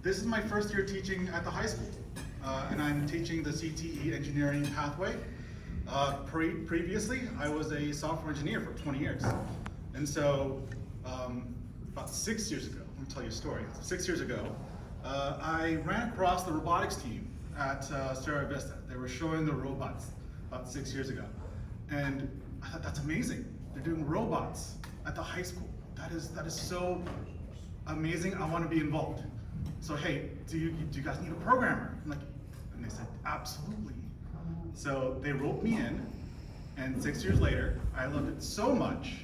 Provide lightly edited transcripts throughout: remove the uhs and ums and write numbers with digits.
This is my first year teaching at the high school, and I'm teaching the CTE engineering pathway. Previously, I was a software engineer for 20 years. And so, about 6 years ago, let me tell you a story. 6 years ago, I ran across the robotics team at Sierra Vista. They were showing the robots about 6 years ago. And I thought, that's amazing. They're doing robots at the high school. That is so amazing. I want to be involved. So, hey, do you guys need a programmer? And they said, absolutely. So they roped me in, and 6 years later, I loved it so much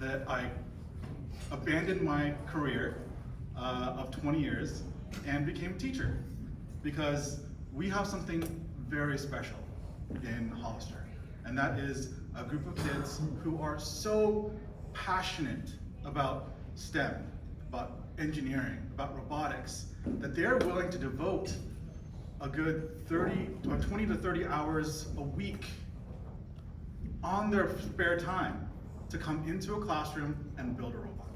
that I abandoned my career of 20 years and became a teacher, because we have something very special in Hollister, and that is a group of kids who are so passionate about STEM, about engineering, about robotics, that they're willing to devote a good 20 to 30 hours a week on their spare time to come into a classroom and build a robot.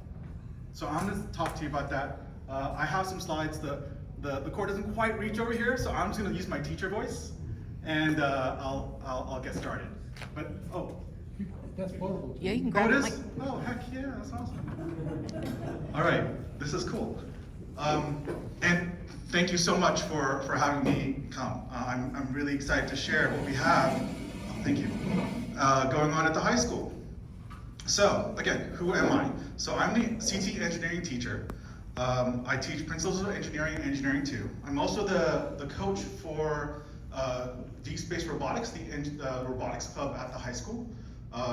So I'm going to talk to you about that. I have some slides. The cord doesn't quite reach over here, so I'm just going to use my teacher voice, and I'll get started. But that's portable. Yeah, you can grab it. Oh, heck yeah, that's awesome. All right, this is cool. And thank you so much for having me come. I'm really excited to share what we have, thank you, going on at the high school. So, again, who am I? So I'm the CT engineering teacher. I teach Principles of Engineering and Engineering 2. I'm also the coach for Deep Space Robotics, the robotics club at the high school.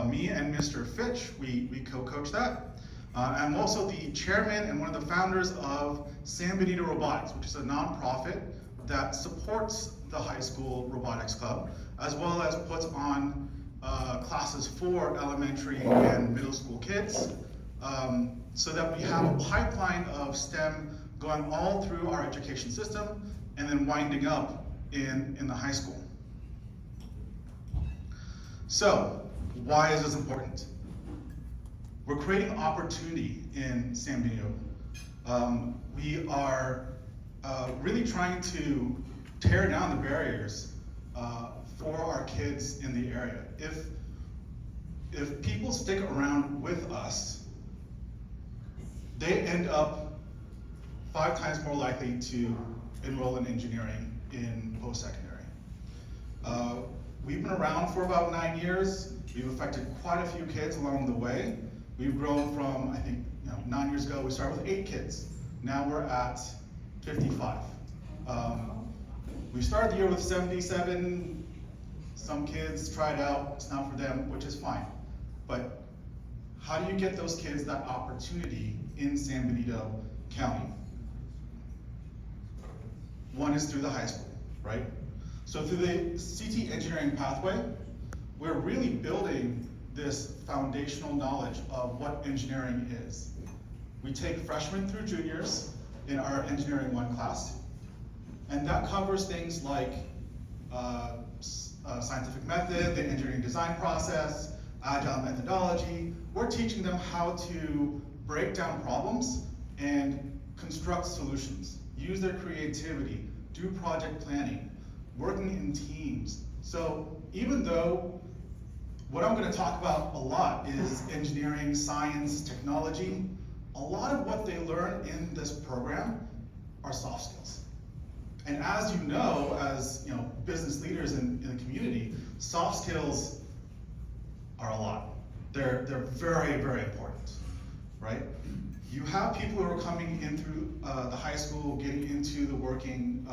Me and Mr. Fitch, we co-coach that. I'm also the chairman and one of the founders of San Benito Robotics, which is a nonprofit that supports the high school robotics club, as well as puts on classes for elementary and middle school kids, so that we have a pipeline of STEM going all through our education system and then winding up in the high school. So, why is this important? We're creating opportunity in San Benito. We are really trying to tear down the barriers for our kids in the area. If people stick around with us, they end up 5 times more likely to enroll in engineering in post-secondary. We've been around for about 9 years. We've affected quite a few kids along the way. We've grown from, I think, 9 years ago, we started with 8 kids. Now we're at 55. We started the year with 77. Some kids tried out, it's not for them, which is fine. But how do you get those kids that opportunity in San Benito County? One is through the high school, right? So through the CT engineering pathway, we're really building this foundational knowledge of what engineering is. We take freshmen through juniors in our Engineering 1 class, and that covers things like scientific method, the engineering design process, agile methodology. We're teaching them how to break down problems and construct solutions, use their creativity, do project planning, working in teams. So even though what I'm going to talk about a lot is engineering, science, technology, a lot of what they learn in this program are soft skills. And as you know, as business leaders in the community, soft skills are a lot. They're very, very important, right? You have people who are coming in through the high school, getting into the working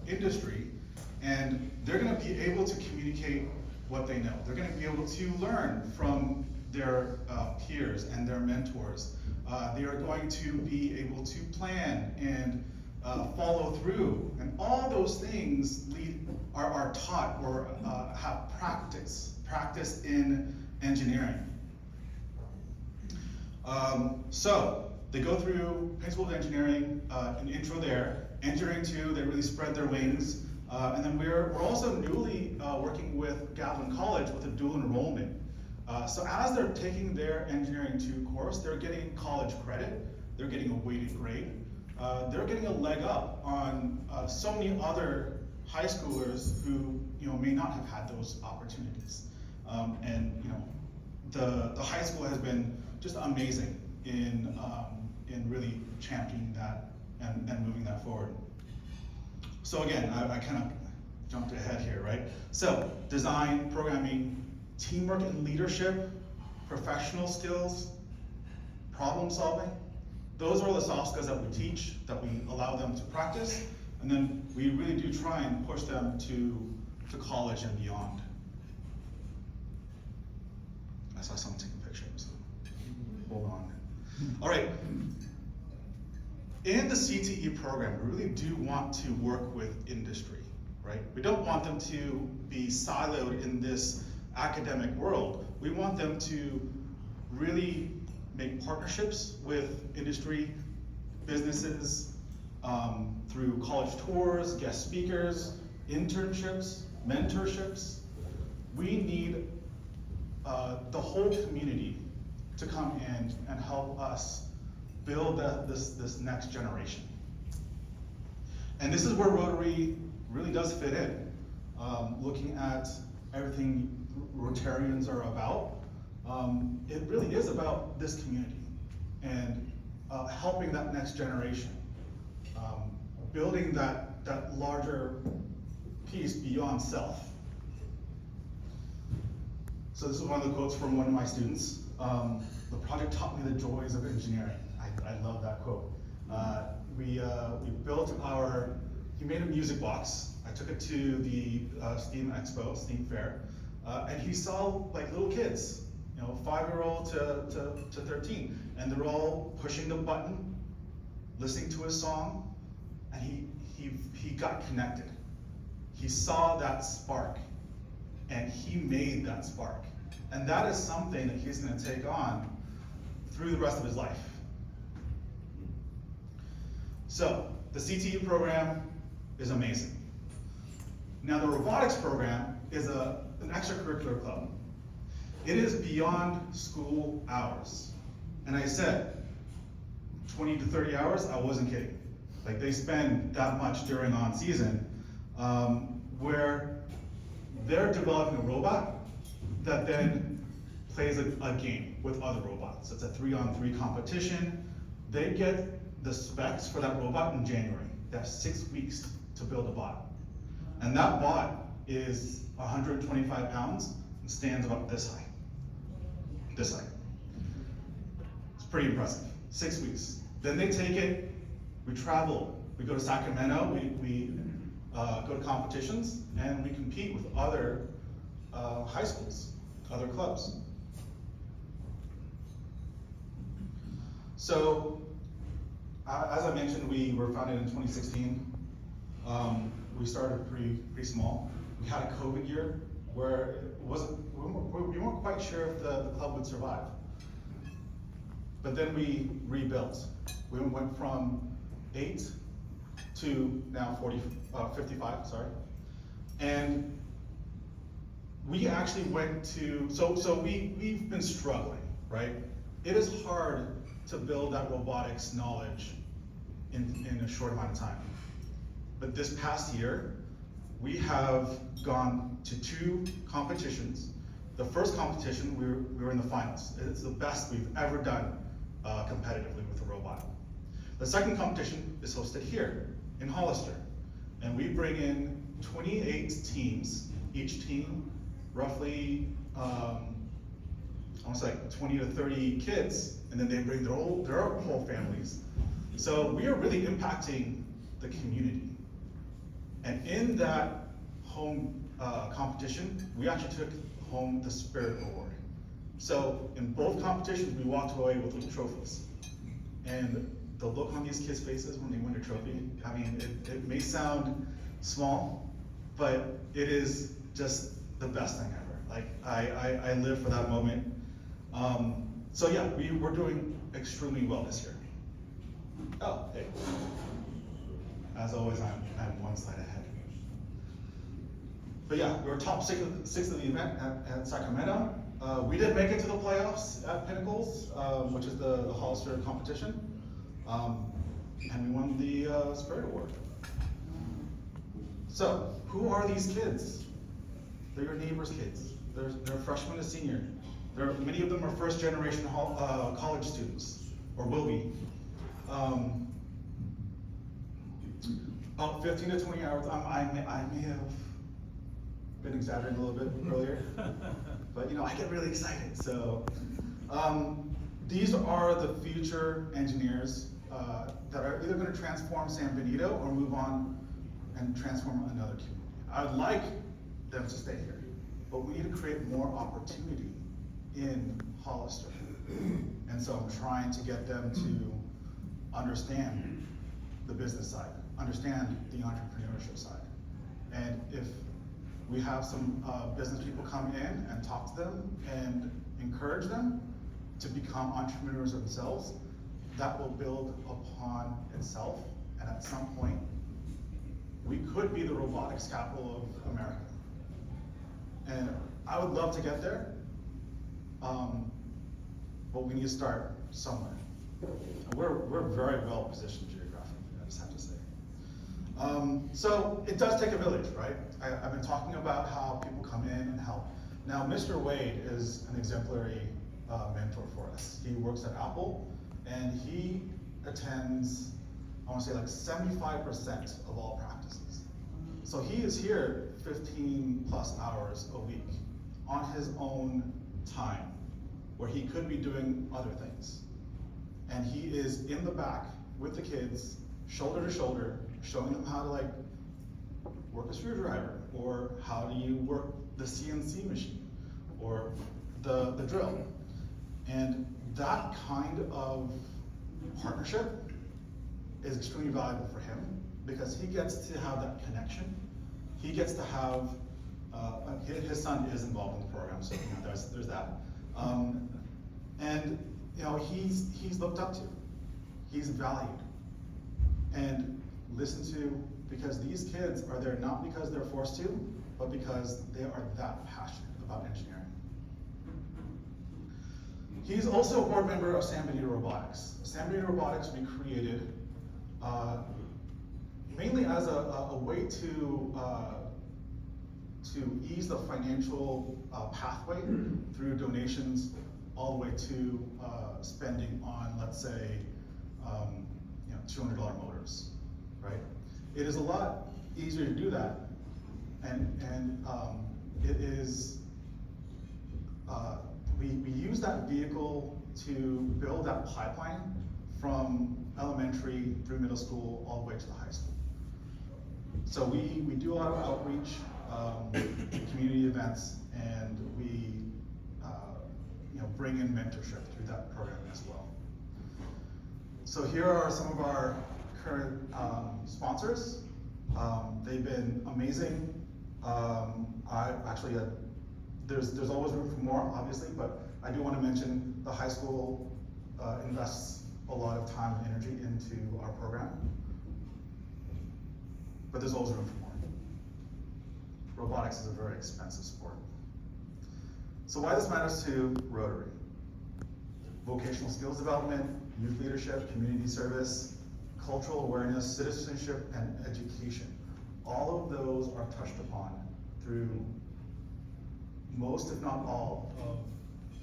industry, and they're going to be able to communicate what they know. They're going to be able to learn from their peers and their mentors. They are going to be able to plan and follow through, and all those things are taught or have practice in engineering. So they go through Principles of Engineering, an intro there. Engineering 2, they really spread their wings. And then we're also newly working with Gatlin College with a dual enrollment. So as they're taking their Engineering 2 course, they're getting college credit they're getting a weighted grade. They're getting a leg up on so many other high schoolers who may not have had those opportunities. And the high school has been just amazing in really championing that and moving that forward. So again, I kind of jumped ahead here, right? So design, programming, teamwork and leadership, professional skills, problem solving. Those are the soft skills that we teach, that we allow them to practice, and then we really do try and push them to college and beyond. I saw someone taking a picture, so hold on. All right. In the CTE program, we really do want to work with industry, right? We don't want them to be siloed in this academic world. We want them to really make partnerships with industry, businesses, through college tours, guest speakers, internships, mentorships. We need the whole community to come in and help us build this next generation. And this is where Rotary really does fit in. Looking at everything Rotarians are about, it really is about this community and helping that next generation, building that larger piece beyond self. So this is one of the quotes from one of my students. The project taught me the joys of engineering. I love that quote. We built he made a music box. I took it to the STEAM Expo, STEAM Fair, and he saw like little kids, 5-year-old to 13, and they're all pushing the button, listening to his song, and he got connected. He saw that spark, and he made that spark. And that is something that he's going to take on through the rest of his life. So, the CTE program is amazing. Now, the robotics program is an extracurricular club. It is beyond school hours. And I said, 20 to 30 hours, I wasn't kidding. Like, they spend that much during on season, where they're developing a robot that then plays a game with other robots. It's a 3-on-3 competition. They get the specs for that robot in January. They have 6 weeks to build a bot. And that bot is 125 pounds and stands about this high. This high. It's pretty impressive. 6 weeks. Then they take it, we travel. We go to Sacramento, we go to competitions, and we compete with other high schools, other clubs. So, as I mentioned, we were founded in 2016. We started pretty small. We had a COVID year where we weren't quite sure if the club would survive. But then we rebuilt. We went from 8 to now 55, sorry. And we actually went to, so we've been struggling, right? It is hard to build that robotics knowledge in a short amount of time. But this past year, we have gone to 2 competitions. The first competition, we were in the finals. It's the best we've ever done competitively with a robot. The second competition is hosted here in Hollister. And we bring in 28 teams, each team roughly, almost like 20 to 30 kids, and then they bring their whole families. So we are really impacting the community. And in that home competition, we actually took home the Spirit Award. So in both competitions, we walked away with little trophies. And the look on these kids' faces when they win a trophy, I mean, it may sound small, but it is just the best thing ever. Like, I live for that moment. So yeah, we're doing extremely well this year. Oh, hey. As always, I'm one slide ahead. But yeah, we were top six of the event at Sacramento. We did make it to the playoffs at Pinnacles, which is the Hollister competition. And we won the Spirit Award. So, who are these kids? They're your neighbor's kids. They're freshmen to senior. Many of them are first generation college students, or will be. About 15 to 20 hours. I may have been exaggerating a little bit earlier, but I get really excited. So, these are the future engineers that are either going to transform San Benito or move on and transform another community. I'd like them to stay here, but we need to create more opportunity in Hollister. And so I'm trying to get them to understand the business side, understand the entrepreneurship side. And if we have some business people come in and talk to them and encourage them to become entrepreneurs themselves, that will build upon itself. And at some point, we could be the robotics capital of America. And I would love to get there, but we need to start somewhere. And we're very well positioned geographically, I just have to say. So it does take a village, right? I've been talking about how people come in and help. Now, Mr. Wade is an exemplary mentor for us. He works at Apple, and he attends, I want to say like 75% of all practices. So he is here 15 plus hours a week on his own time, where he could be doing other things. And he is in the back with the kids, shoulder to shoulder, showing them how to like work a screwdriver, or how do you work the CNC machine, or the drill. And that kind of partnership is extremely valuable for him, because he gets to have that connection. He gets to have, his son is involved in the program, so there's that. And he's looked up to, he's valued, and listened to, because these kids are there not because they're forced to, but because they are that passionate about engineering. He's also a board member of San Benito Robotics. San Benito Robotics we created mainly as a way to ease the financial pathway through donations all the way to spending on, let's say, $200 motors, right? It is a lot easier to do that, and it is, we use that vehicle to build that pipeline from elementary through middle school all the way to the high school. So we do a lot of outreach, community events, and we bring in mentorship through that program as well. So here are some of our current sponsors. They've been amazing. I actually, there's always room for more, obviously, but I do want to mention the high school invests a lot of time and energy into our program, but there's always room for more. Robotics is a very expensive sport. So why this matters to Rotary? Vocational skills development, youth leadership, community service, cultural awareness, citizenship, and education. All of those are touched upon through most, if not all, of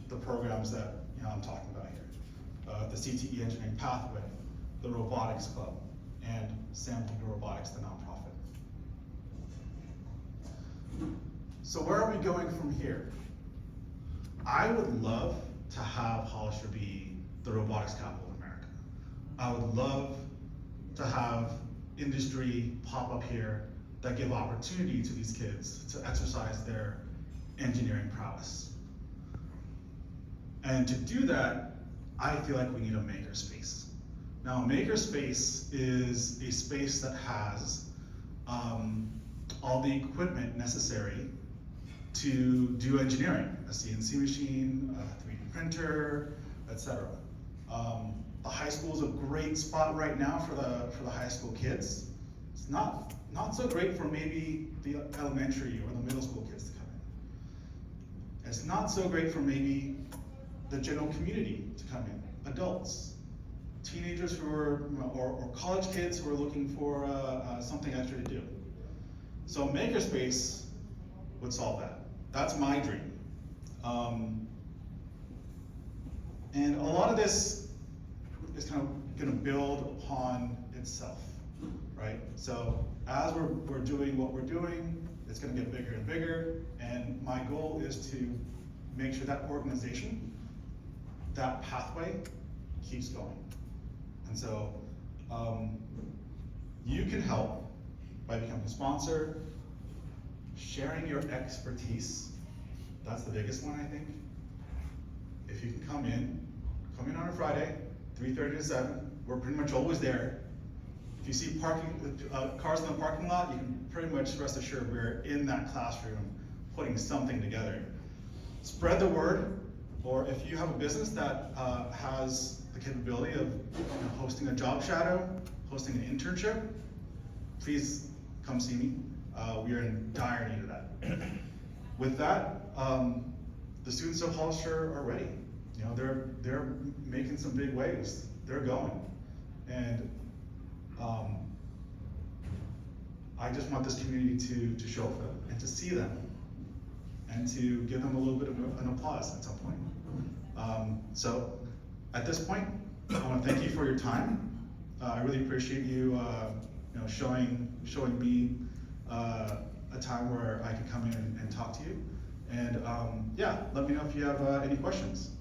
the programs that I'm talking about here. The CTE Engineering Pathway, the Robotics Club, and San Benito Robotics, the nonprofit. So where are we going from here? I would love to have Hollister be the robotics capital of America. I would love to have industry pop up here that give opportunity to these kids to exercise their engineering prowess. And to do that, I feel like we need a makerspace. Now, a makerspace is a space that has all the equipment necessary to do engineering, a CNC machine, a 3D printer, etc. The high school is a great spot right now for the high school kids. It's not so great for maybe the elementary or the middle school kids to come in. It's not so great for maybe the general community to come in, adults. teenagers who are, or college kids who are looking for something extra to do. So Makerspace would solve that. That's my dream. And a lot of this is kind of going to build upon itself, right? So as we're doing what we're doing, it's going to get bigger and bigger. And my goal is to make sure that organization, that pathway keeps going. And so you can help by becoming a sponsor, sharing your expertise. That's the biggest one, I think. If you can come in on a Friday, 3:30 to 7. We're pretty much always there. If you see cars in the parking lot, you can pretty much rest assured we're in that classroom putting something together. Spread the word, or if you have a business that has the capability of hosting a job shadow, hosting an internship, please come see me. We are in dire need of that. With that, the students of Hollister are ready. You know, they're making some big waves. They're going, and I just want this community to show for them and to see them, and to give them a little bit of an applause at some point. So, at this point, I want to thank you for your time. I really appreciate you, showing me a time where I could come in and talk to you. And yeah, let me know if you have any questions.